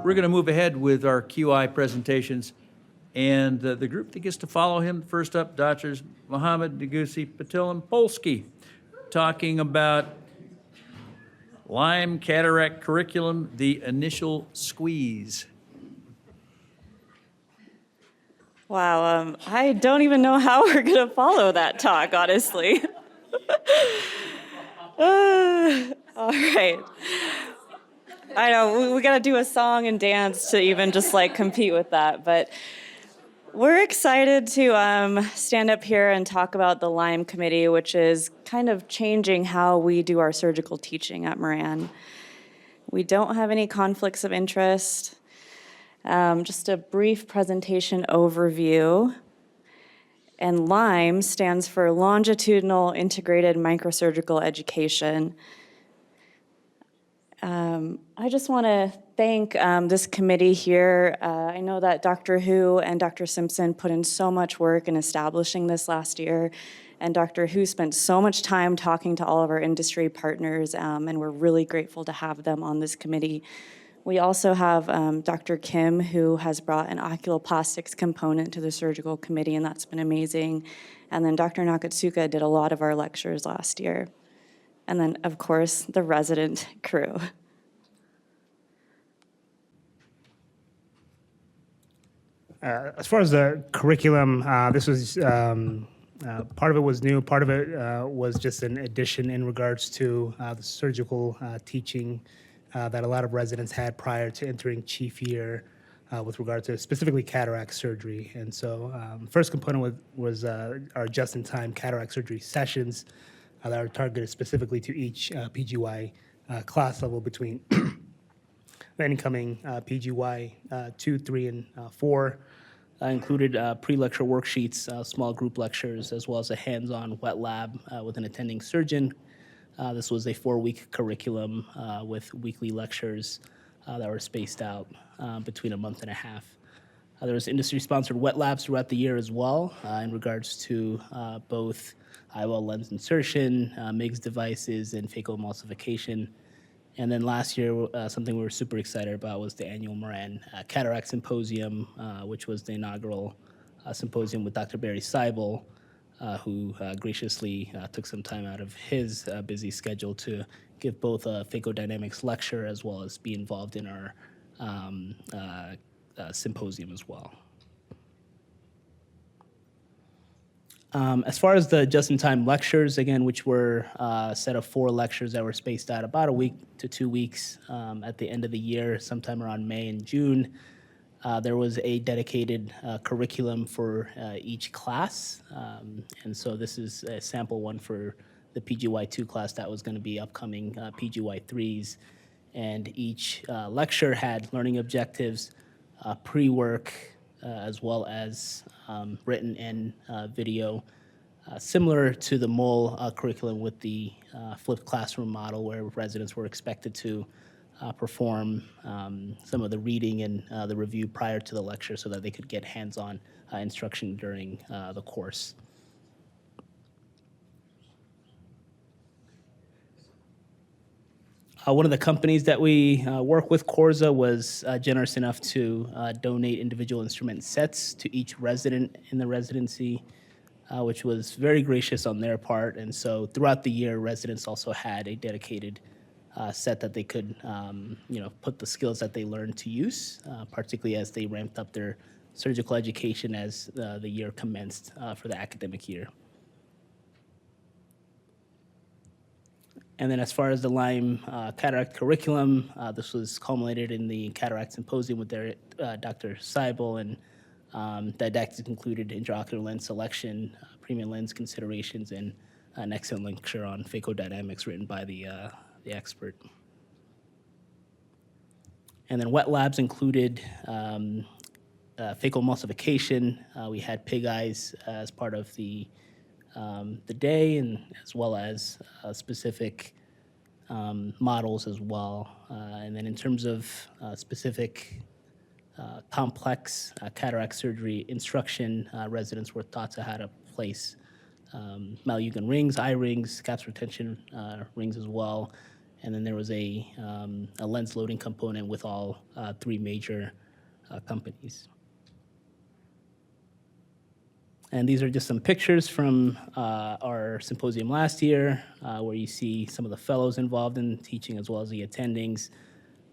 We're going to move ahead with our QI presentations. And the group that gets to follow him, first up, Doctors Mohamed, Nigussie, Patil, and Polski, talking about Lyme Cataract Curriculum, the initial squeeze. Wow, I don't even know how we're going to follow that talk, honestly. All right. I know, we got to do a song and dance to even just like compete with that, but we're excited to stand up here and talk about the Lyme Committee, which is kind of changing how we do our surgical teaching at Moran. We don't have any conflicts of interest. Just a brief presentation overview. And LIME stands for Longitudinal Integrated Microsurgical Education. I just want to thank this committee here. I know that Dr. Hu and Dr. Simpson put in so much work in establishing this last year, and Dr. Hu spent so much time talking to all of our industry partners, and we're really grateful to have them on this committee. We also have Dr. Kim, who has brought an oculoplastics component to the surgical committee, and that's been amazing. And then Dr. Nakatsuka did a lot of our lectures last year. And then, of course, the resident crew. As far as the curriculum, this was part of it was new, part of it was just an addition in regards to the surgical teaching that a lot of residents had prior to entering chief year with regard to specifically cataract surgery. And so the first component was our just-in-time cataract surgery sessions that are targeted specifically to each PGY class level between the incoming PGY 2, 3, and 4. Included pre-lecture worksheets, small group lectures, as well as a hands-on wet lab with an attending surgeon. This was a 4-week curriculum with weekly lectures that were spaced out between a month and a half. There was industry-sponsored wet labs throughout the year as well in regards to both IOL lens insertion, MIGS devices, and phacoemulsification. And then last year, something we were super excited about was the annual Moran Cataract Symposium, which was the inaugural symposium with Dr. Barry Seibel, who graciously took some time out of his busy schedule to give both a phaco-dynamics lecture as well as be involved in our symposium as well. As far as the just-in-time lectures, again, which were a set of 4 lectures that were spaced out about a week to 2 weeks at the end of the year, sometime around May and June, there was a dedicated curriculum for each class. And so this is a sample one for the PGY2 class that was going to be upcoming PGY3s. And each lecture had learning objectives, pre-work, as well as written and video, similar to the MOL curriculum with the flipped classroom model where residents were expected to perform some of the reading and the review prior to the lecture so that they could get hands-on instruction during the course. One of the companies that we work with, Corza, was generous enough to donate individual instrument sets to each resident in the residency, which was very gracious on their part. And so throughout the year, residents also had a dedicated set that they could put the skills that they learned to use, particularly as they ramped up their surgical education as the year commenced for the academic year. And then as far as the Lyme cataract curriculum, this was culminated in the Cataract Symposium with their Dr. Seibel, and didactics included intraocular lens selection, premium lens considerations, and an excellent lecture on phaco-dynamics written by the expert. And then wet labs included phacoemulsification. We had pig eyes as part of the day, and as well as specific models as well. And then in terms of specific complex cataract surgery instruction, residents were taught to how to place Malyugan rings, eye rings, caps retention rings as well, and then there was a lens loading component with all three major companies. And these are just some pictures from our symposium last year, where you see some of the fellows involved in teaching as well as the attendings.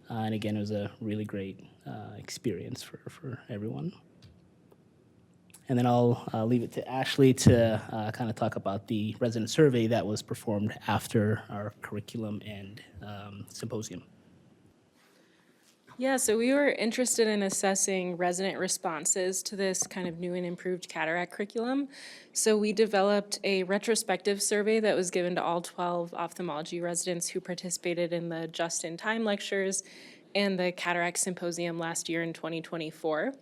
And again, it was a really great experience for everyone. And then I'll leave it to Ashley to kind of talk about the resident survey that was performed after our curriculum and symposium. Yeah, so we were interested in assessing resident responses to this kind of new and improved cataract curriculum. So we developed a retrospective survey that was given to all 12 ophthalmology residents who participated in the just-in-time lectures and the cataract symposium last year in 2024.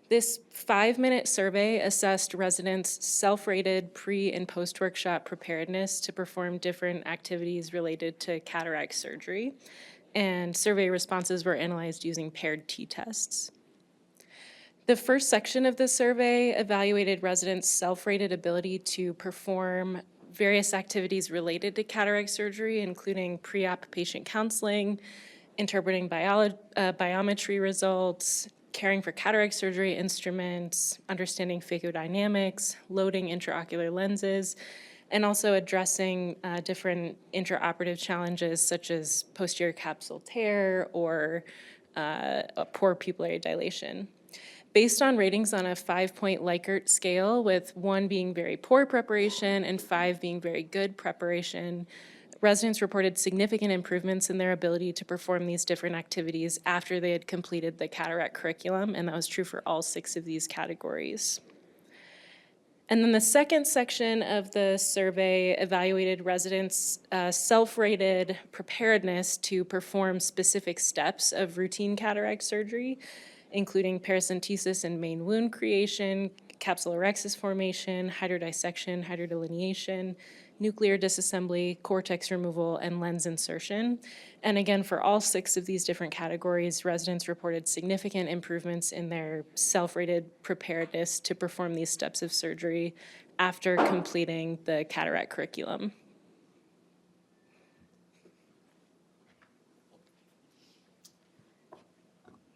This 5-minute survey assessed residents' self-rated pre- and post-workshop preparedness to perform different activities related to cataract surgery, and survey responses were analyzed using paired t-tests. The first section of the survey evaluated residents' self-rated ability to perform various activities related to cataract surgery, including pre-op patient counseling, interpreting biometry results, caring for cataract surgery instruments, understanding phagodynamics, loading intraocular lenses, and also addressing different intraoperative challenges such as posterior capsule tear or a poor pupillary dilation. Based on ratings on a 5-point Likert scale, with 1 being very poor preparation and 5 being very good preparation, residents reported significant improvements in their ability to perform these different activities after they had completed the cataract curriculum, and that was true for all 6 of these categories. And then the second section of the survey evaluated residents' self-rated preparedness to perform specific steps of routine cataract surgery, including paracentesis and main wound creation, capsulorhexis formation, hydrodissection, hydrodelineation, nuclear disassembly, cortex removal, and lens insertion. And again, for all 6 of these different categories, residents reported significant improvements in their self-rated preparedness to perform these steps of surgery after completing the cataract curriculum.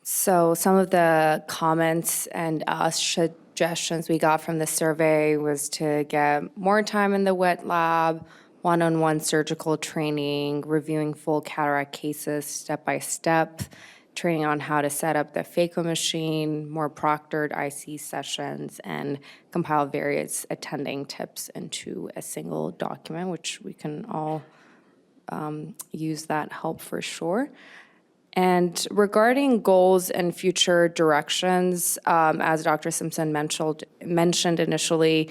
So some of the comments and suggestions we got from the survey was to get more time in the wet lab, one-on-one surgical training, reviewing full cataract cases step by step, training on how to set up the phaco machine, more proctored IC sessions, and compile various attending tips into a single document, which we can all use that help for sure. And regarding goals and future directions, as Dr. Simpson mentioned initially,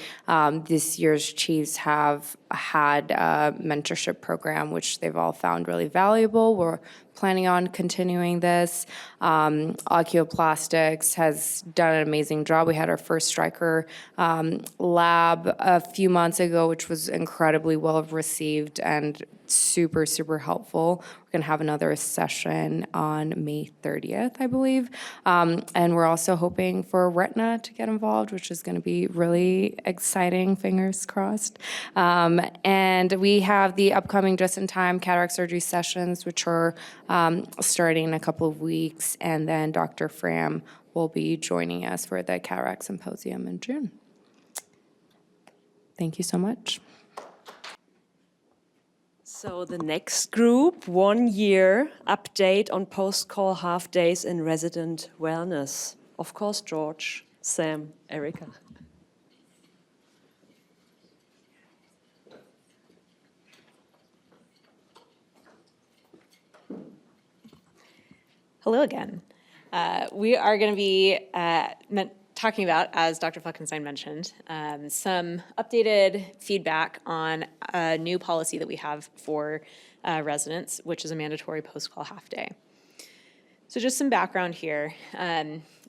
this year's chiefs have had a mentorship program, which they've all found really valuable. We're planning on continuing this. Oculoplastics has done an amazing job. We had our first Stryker lab a few months ago, which was incredibly well received and super, super helpful. We're going to have another session on May 30th, I believe. And we're also hoping for retina to get involved, which is going to be really exciting, fingers crossed. And we have the upcoming just-in-time cataract surgery sessions, which are starting in a couple of weeks. And then Dr. Fram will be joining us for the cataract symposium in June. Thank you so much. So the next group, 1 year update on post-call half days in resident wellness. Of course, George, Sam, Erica. Hello again. We are going to be talking about, as Dr. Fleckenstein mentioned, some updated feedback on a new policy that we have for residents, which is a mandatory post-call half day. So just some background here.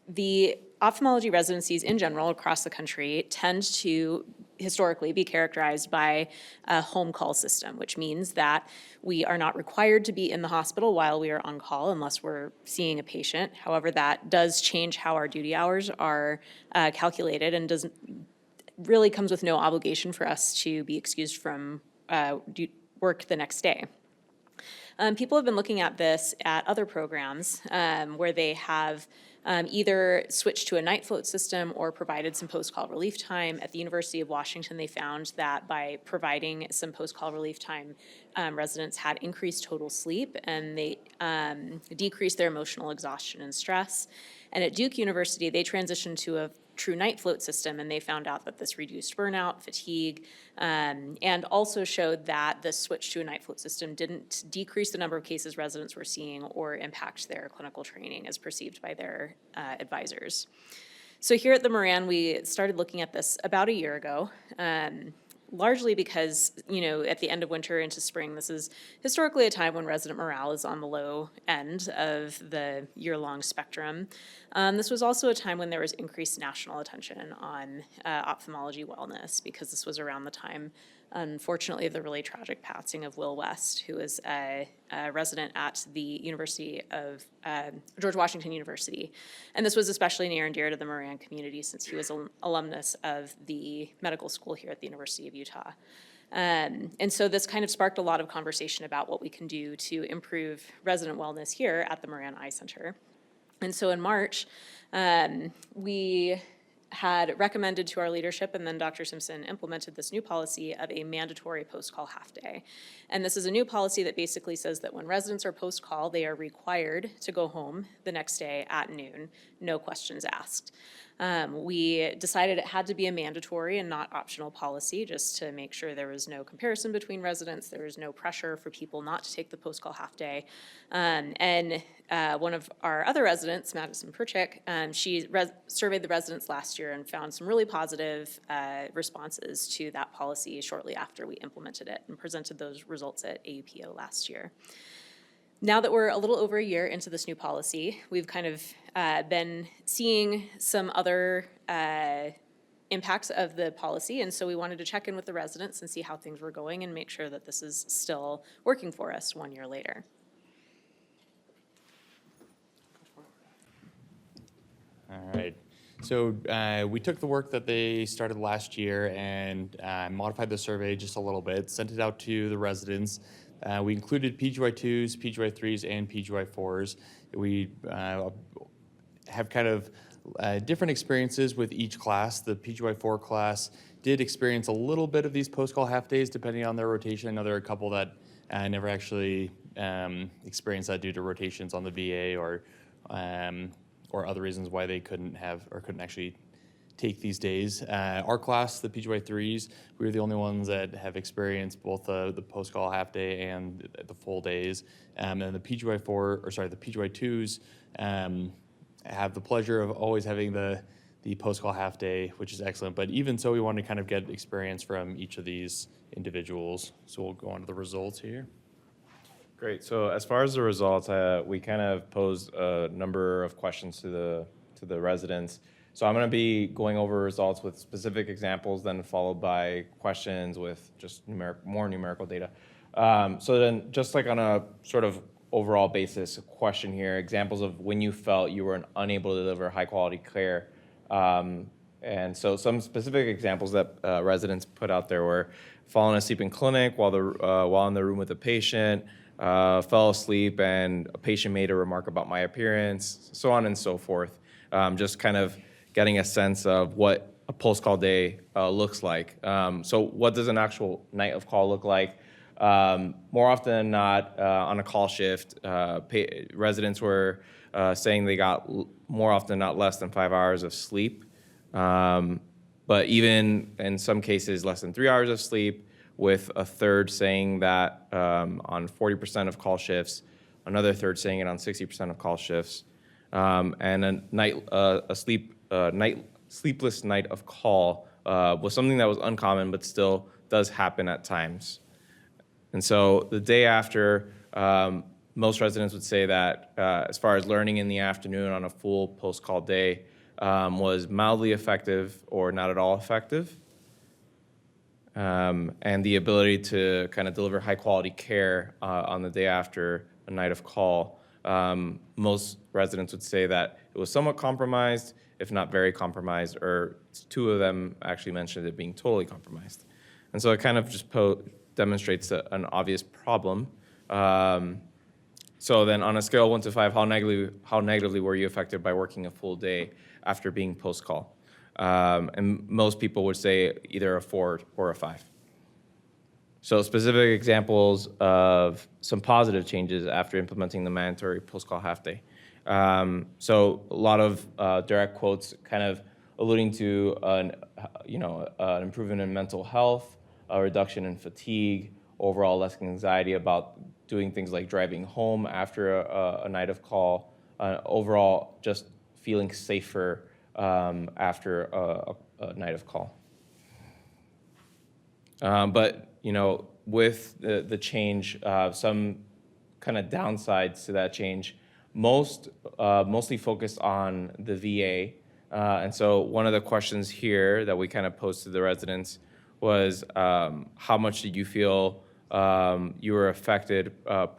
The ophthalmology residencies in general across the country tend to historically be characterized by a home call system, which means that we are not required to be in the hospital while we are on call unless we're seeing a patient. However, that does change how our duty hours are calculated and doesn't really comes with no obligation for us to be excused from work the next day. People have been looking at this at other programs where they have either switched to a night float system or provided some post-call relief time. At the University of Washington, they found that by providing some post-call relief time, residents had increased total sleep and they decreased their emotional exhaustion and stress. And at Duke University, they transitioned to a true night float system, and they found out that this reduced burnout, fatigue, and also showed that the switch to a night float system didn't decrease the number of cases residents were seeing or impact their clinical training as perceived by their advisors. So here at the Moran, we started looking at this about a year ago, largely because, at the end of winter into spring, this is historically a time when resident morale is on the low end of the year-long spectrum. This was also a time when there was increased national attention on ophthalmology wellness, because this was around the time, unfortunately, of the really tragic passing of Will West, who was a resident at the University of George Washington University. And this was especially near and dear to the Moran community since he was an alumnus of the medical school here at the University of Utah. And so this kind of sparked a lot of conversation about what we can do to improve resident wellness here at the Moran Eye Center. And so in March, we had recommended to our leadership, and then Dr. Simpson implemented this new policy of a mandatory post-call half-day. And this is a new policy that basically says that when residents are post-call, they are required to go home the next day at noon, no questions asked. We decided it had to be a mandatory and not optional policy, just to make sure there was no comparison between residents, there was no pressure for people not to take the post-call half-day. One of our other residents, Madison Perchik, she surveyed the residents last year and found some really positive responses to that policy shortly after we implemented it and presented those results at AUPO last year. Now that we're a little over a year into this new policy, we've kind of been seeing some other impacts of the policy, and so we wanted to check in with the residents and see how things were going and make sure that this is still working for us 1 year later. All right. So we took the work that they started last year and modified the survey just a little bit, sent it out to the residents. We included PGY2s, PGY3s, and PGY4s. We have kind of different experiences with each class. The PGY4 class did experience a little bit of these post-call half-days depending on their rotation. I know there are a couple that never actually experienced that due to rotations on the VA or other reasons why they couldn't actually take these days. Our class, the PGY3s, we were the only ones that have experienced both the post-call half day and the full days. And the PGY2s have the pleasure of always having the post-call half day, which is excellent. But even so, we wanted to kind of get experience from each of these individuals. So we'll go on to the results here. Great. So as far as the results, we kind of posed a number of questions to the residents. So I'm going to be going over results with specific examples, then followed by questions with just more numerical data. So then just like on a sort of overall basis, a question here, examples of when you felt you were unable to deliver high quality care. And so some specific examples that residents put out there were falling asleep in clinic while in the room with a patient, fell asleep and a patient made a remark about my appearance, so on and so forth. Just kind of getting a sense of what a post-call day looks like. So what does an actual night of call look like? More often than not, on a call shift, residents were saying they got more often than not less than 5 hours of sleep. But even in some cases, less than 3 hours of sleep, with a third saying that on 40% of call shifts, another third saying it on 60% of call shifts, and a sleepless night of call was something that was uncommon, but still does happen at times. And so the day after, most residents would say that as far as learning in the afternoon on a full post-call day was mildly effective or not at all effective. And the ability to kind of deliver high quality care on the day after a night of call, most residents would say that it was somewhat compromised, if not very compromised, or two of them actually mentioned it being totally compromised. And so it kind of just demonstrates an obvious problem So then on a scale of 1 to 5, how negatively were you affected by working a full day after being post-call? And most people would say either a 4 or a 5. So specific examples of some positive changes after implementing the mandatory post-call half-day. So a lot of direct quotes kind of alluding to an improvement in mental health, a reduction in fatigue, overall less anxiety about doing things like driving home after a night of call, overall just feeling safer after a night of call. But with the change, some kind of downsides to that change, mostly focused on the VA. And so one of the questions here that we kind of posed to the residents was, how much did you feel you were affected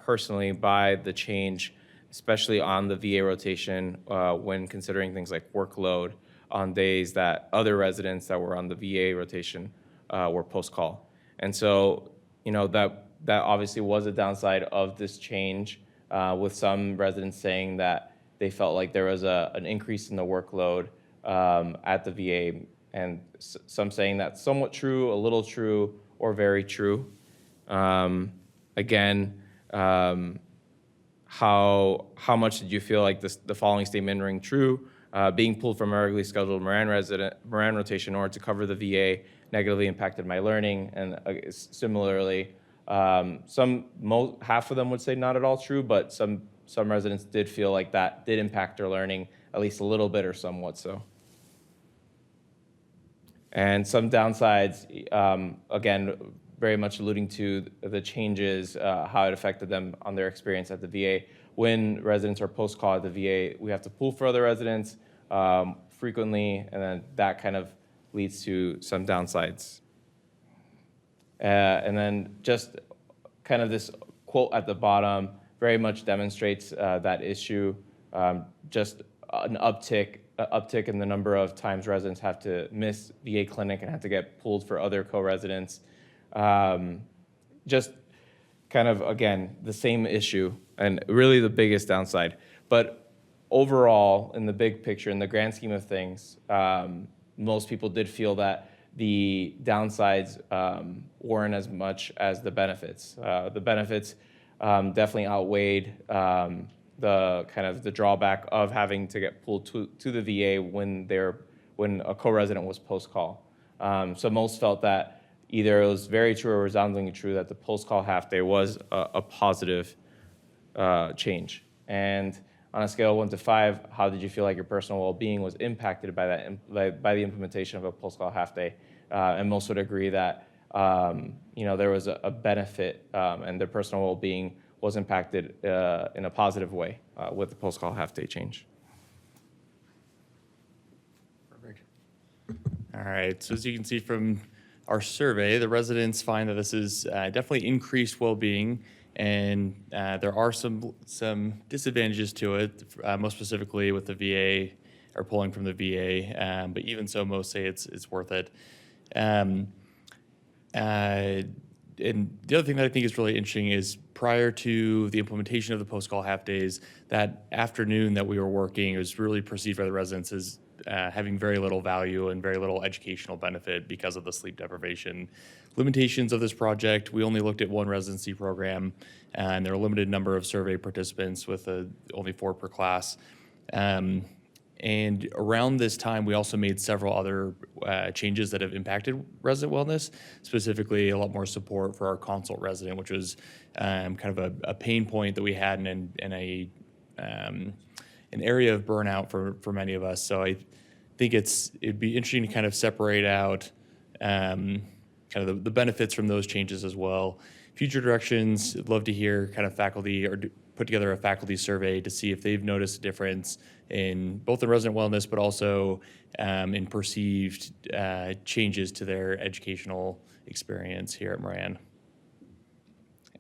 personally by the change, especially on the VA rotation when considering things like workload on days that other residents that were on the VA rotation were post-call. And so, that obviously was a downside of this change, with some residents saying that they felt like there was an increase in the workload at the VA, and some saying that's somewhat true, a little true, or very true. Again, how much did you feel like the following statement ring true? Being pulled from a regularly scheduled Moran rotation in order to cover the VA negatively impacted my learning, and similarly, half of them would say not at all true, but some residents did feel like that did impact their learning at least a little bit or somewhat so. And some downsides, again, very much alluding to the changes, how it affected them on their experience at the VA. When residents are post-call at the VA, we have to pool for other residents frequently, and then that kind of leads to some downsides. And then just kind of this quote at the bottom very much demonstrates that issue, just an uptick in the number of times residents have to miss VA clinic and have to get pulled for other co-residents. Just kind of, again, the same issue and really the biggest downside. But overall, in the big picture, in the grand scheme of things, most people did feel that the downsides weren't as much as the benefits. The benefits definitely outweighed the drawback of having to get pulled to the VA when a co-resident was post-call. So most felt that either it was very true or resoundingly true that the post-call half-day was a positive change. And on a scale of 1 to 5, how did you feel like your personal well-being was impacted by the implementation of a post-call half-day? And most would agree that there was a benefit and their personal well-being was impacted in a positive way with the post-call half-day change. Perfect. All right, so as you can see from our survey, the residents find that this is definitely increased well-being, and there are some disadvantages to it, most specifically with the VA or pulling from the VA. But even so, most say it's worth it. And the other thing that I think is really interesting is prior to the implementation of the post-call half-days, that afternoon that we were working was really perceived by the residents as having very little value and very little educational benefit because of the sleep deprivation limitations of this project. We only looked at one residency program, and there were a limited number of survey participants with only 4 per class. And around this time, we also made several other changes that have impacted resident wellness, specifically a lot more support for our consult resident, which was kind of a pain point that we had and an area of burnout for many of us. So I think it'd be interesting to kind of separate out kind of the benefits from those changes as well. Future directions, I'd love to hear kind of faculty or put together a faculty survey to see if they've noticed a difference in both the resident wellness, but also in perceived changes to their educational experience here at Moran.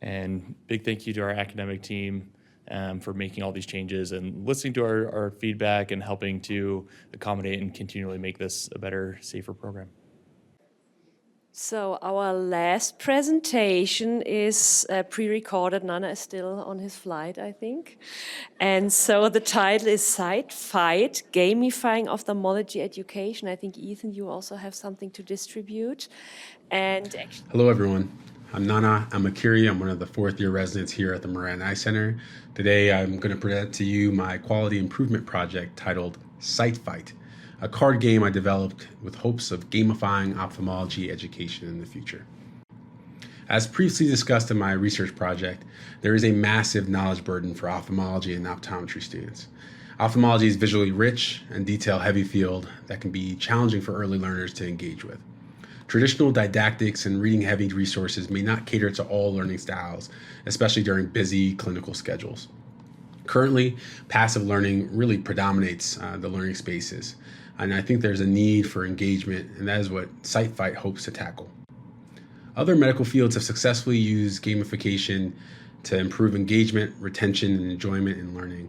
And big thank you to our academic team for making all these changes and listening to our feedback and helping to accommodate and continually make this a better, safer program. So our last presentation is pre-recorded. Nnana is still on his flight, I think. And so the title is Sight Fight, Gamifying Ophthalmology Education. I think, Ethan, you also have something to distribute. And actually, hello, everyone. I'm Nnana Amakiri. I'm one of the fourth-year residents here at the Moran Eye Center. Today, I'm going to present to you my quality improvement project titled Sight Fight, a card game I developed with hopes of gamifying ophthalmology education in the future. As previously discussed in my research project, there is a massive knowledge burden for ophthalmology and optometry students. Ophthalmology is visually rich and detail-heavy field that can be challenging for early learners to engage with. Traditional didactics and reading-heavy resources may not cater to all learning styles, especially during busy clinical schedules. Currently, passive learning really predominates the learning spaces, and I think there's a need for engagement, and that is what Sight Fight hopes to tackle. Other medical fields have successfully used gamification to improve engagement, retention, and enjoyment in learning.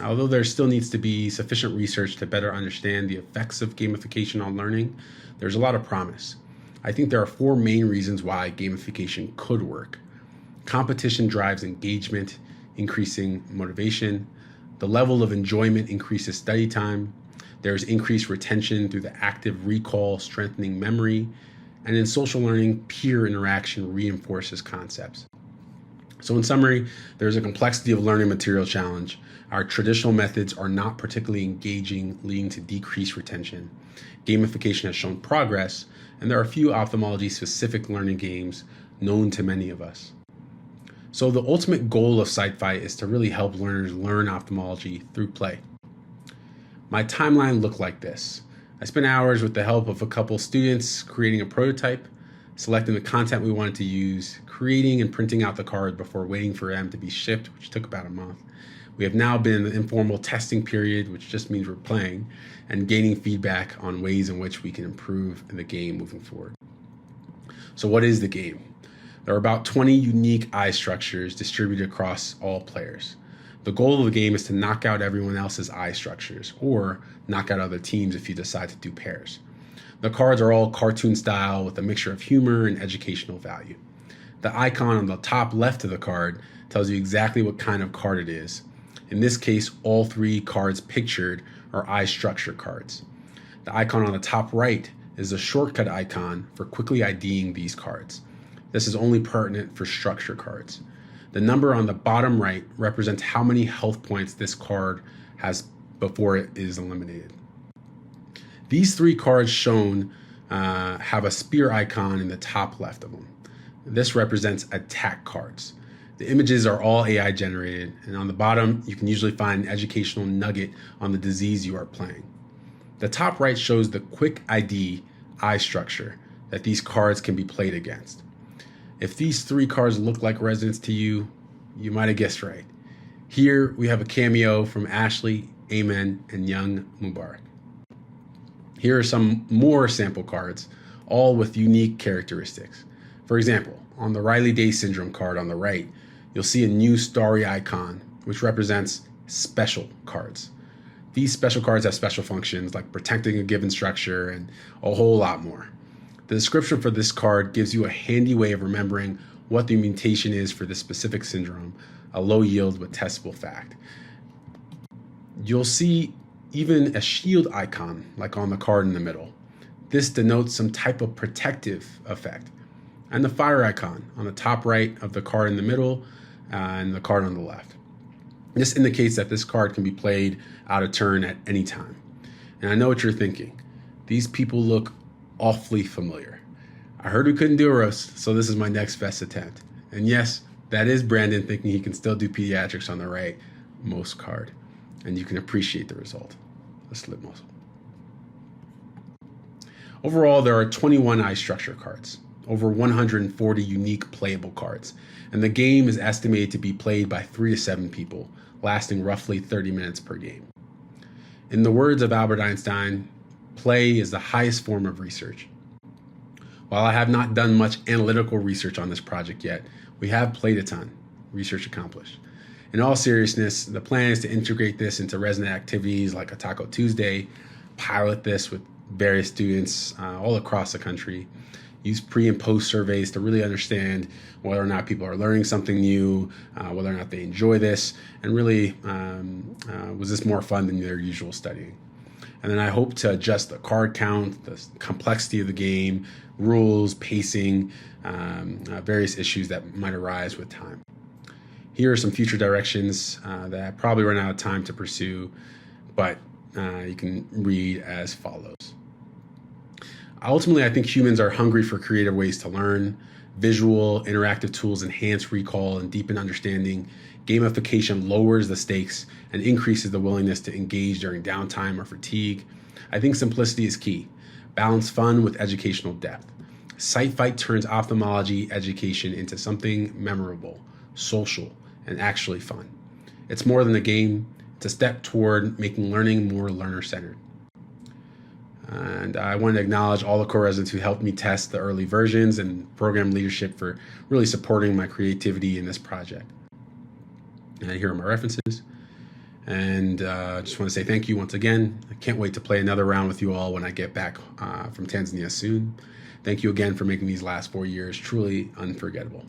Although there still needs to be sufficient research to better understand the effects of gamification on learning, there's a lot of promise. I think there are 4 main reasons why gamification could work. Competition drives engagement, increasing motivation. The level of enjoyment increases study time. There's increased retention through the active recall, strengthening memory. And in social learning, peer interaction reinforces concepts. So in summary, there's a complexity of learning material challenge. Our traditional methods are not particularly engaging, leading to decreased retention. Gamification has shown progress, and there are a few ophthalmology-specific learning games known to many of us. So the ultimate goal of Sight Fight is to really help learners learn ophthalmology through play. My timeline looked like this. I spent hours with the help of a couple students creating a prototype, selecting the content we wanted to use, creating and printing out the card before waiting for them to be shipped, which took about a month. We have now been in the informal testing period, which just means we're playing, and gaining feedback on ways in which we can improve the game moving forward. So what is the game? There are about 20 unique eye structures distributed across all players. The goal of the game is to knock out everyone else's eye structures, or knock out other teams if you decide to do pairs. The cards are all cartoon style with a mixture of humor and educational value. The icon on the top left of the card tells you exactly what kind of card it is. In this case, all 3 cards pictured are eye structure cards. The icon on the top right is a shortcut icon for quickly IDing these cards. This is only pertinent for structure cards. The number on the bottom right represents how many health points this card has before it is eliminated. These 3 cards shown have a spear icon in the top left of them. This represents attack cards. The images are all AI generated, and on the bottom, you can usually find an educational nugget on the disease you are playing. The top right shows the quick ID eye structure that these cards can be played against. If these 3 cards look like residents to you, you might have guessed right. Here we have a cameo from Ashley, Amen, and young Mubarak. Here are some more sample cards, all with unique characteristics. For example, on the Riley-Day syndrome card on the right, you'll see a new starry icon, which represents special cards. These special cards have special functions like protecting a given structure and a whole lot more. The description for this card gives you a handy way of remembering what the mutation is for this specific syndrome, a low yield but testable fact. You'll see even a shield icon like on the card in the middle. This denotes some type of protective effect. And the fire icon on the top right of the card in the middle and the card on the left. This indicates that this card can be played out of turn at any time. And I know what you're thinking. These people look awfully familiar. I heard we couldn't do a roast, so this is my next best attempt. And yes, that is Brandon thinking he can still do pediatrics on the right most card. And you can appreciate the result. A slip muscle. Overall, there are 21 eye structure cards, over 140 unique playable cards, and the game is estimated to be played by 3 to 7 people, lasting roughly 30 minutes per game. In the words of Albert Einstein, play is the highest form of research. While I have not done much analytical research on this project yet, we have played a ton, research accomplished. In all seriousness, the plan is to integrate this into resident activities like a Taco Tuesday, pilot this with various students all across the country. Use pre and post surveys to really understand whether or not people are learning something new, whether or not they enjoy this, and really was this more fun than their usual studying. And then I hope to adjust the card count, the complexity of the game, rules, pacing, various issues that might arise with time. Here are some future directions that I probably run out of time to pursue, but you can read as follows. Ultimately, I think humans are hungry for creative ways to learn. Visual, interactive tools enhance recall and deepen understanding. Gamification lowers the stakes and increases the willingness to engage during downtime or fatigue. I think simplicity is key. Balance fun with educational depth. SightFight turns ophthalmology education into something memorable, social, and actually fun. It's more than a game. It's a step toward making learning more learner-centered. And I want to acknowledge all the core residents who helped me test the early versions and program leadership for really supporting my creativity in this project. And here are my references. And I just want to say thank you once again. I can't wait to play another round with you all when I get back from Tanzania soon. Thank you again for making these last 4 years truly unforgettable.